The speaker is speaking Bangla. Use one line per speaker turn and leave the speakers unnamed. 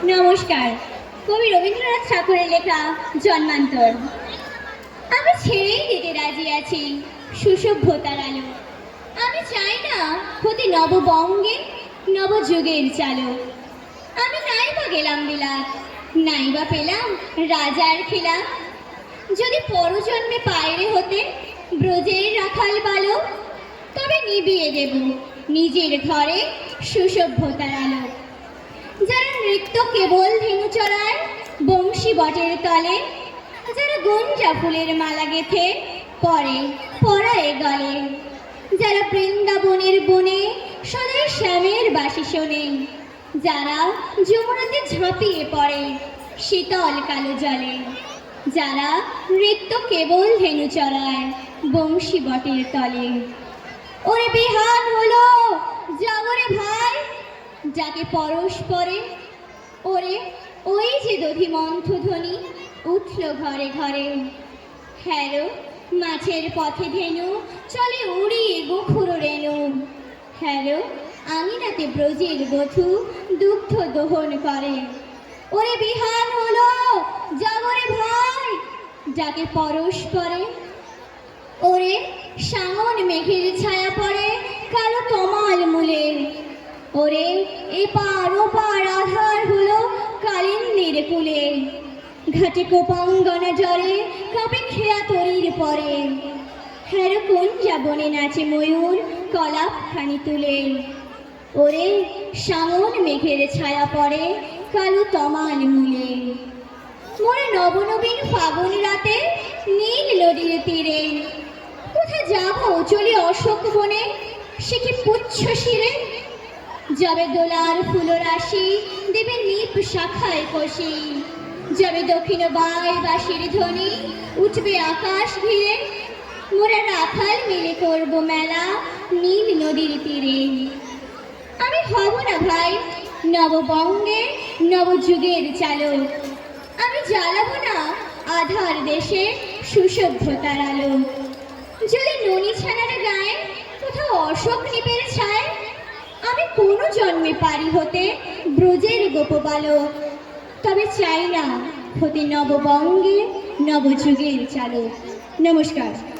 নমস্কার। কবি রবীন্দ্রনাথ ঠাকুরের লেখা জন্মান্তর। আমি ছেড়েই দিতে রাজি আছি সুসভ্যতার আলো। আমি চাই না হতে নববঙ্গে নবযুগের চালক। আমি নাই বা গেলাম বিলাত, নাই বা পেলাম রাজার খিলাফ। যদি পরজন্মে পায়রে হতে ব্রজের রাখাল বালক, তবে নিবিয়ে দেব নিজের ঘরে সুসভ্যতার আলো। যারা নৃত্য কেবল ধেনু চড়ায় বংশী বটের তলে, যারা গঞ্জা ফুলের মালা গেথে পরে পরায় গলে, যারা বৃন্দাবনের বনে সদাই শ্যামের বাসি শোনে, যারা যমুনাতে ঝাঁপিয়ে পড়ে শীতল কালো জলে, যারা নৃত্য কেবল ধেনু চড়ায় বংশী বটের তলে। ওরে বিহান হলো যাবরে ভাই, যাকে পরস্পরে। ওরে ওই যে দধিমন্থ ধ্বনি উঠল ঘরে ঘরে। হ্যালো মাছের পথে ধেনু চলে উড়িয়ে গোখুর রেণু। হ্যালো আঙিনাতে ব্রজের বধূ দুগ্ধ দহন করে। ওরে বিহান হলো যাবরে ভাই, যাকে পরস্পরে। ওরে সামন মেঘের ছায়া পড়ে কালো তমাল মূলের। ওরে এপার ওপার আধার হলো কালিন্দির কুলে। ঘাটে কোপাঙ্গনা জ্বরে কাঁপে খেয়া তরির পরে। হ্যার কুঞ্জা বনে নাচে ময়ূর কলাপ খানি তুলে। ওরে সামন মেঘের ছায়া পড়ে কালো তমাল মূলে। মোরে নবনবীন ফাগুন রাতে নীল নদীর তীরে। কোথায় যাব চলি অশোক বনে, সে কি পুচ্ছ শিরে। যাবে দোলার ফুল রাশি দেবে নিপ শাখায় কষি। যাবে দক্ষিণ বাই বাঁশির ধ্বনি উঠবে আকাশ ঘিরে। মোরা রাখাল মিলে করব মেলা নীল নদীর তীরে। আমি হব না ভাই নববঙ্গে নবযুগের চালক। আমি জ্বালাবো না আধার দেশে সুসভ্যতার আলো। যদি ননি ছানার গায়ে কোথাও অশোক নিপের ছায়, আমি কোনো জন্মে পারি হতে ব্রজের গোপবালক। তবে চাই না হতে নববঙ্গে নবযুগের চালক। নমস্কার।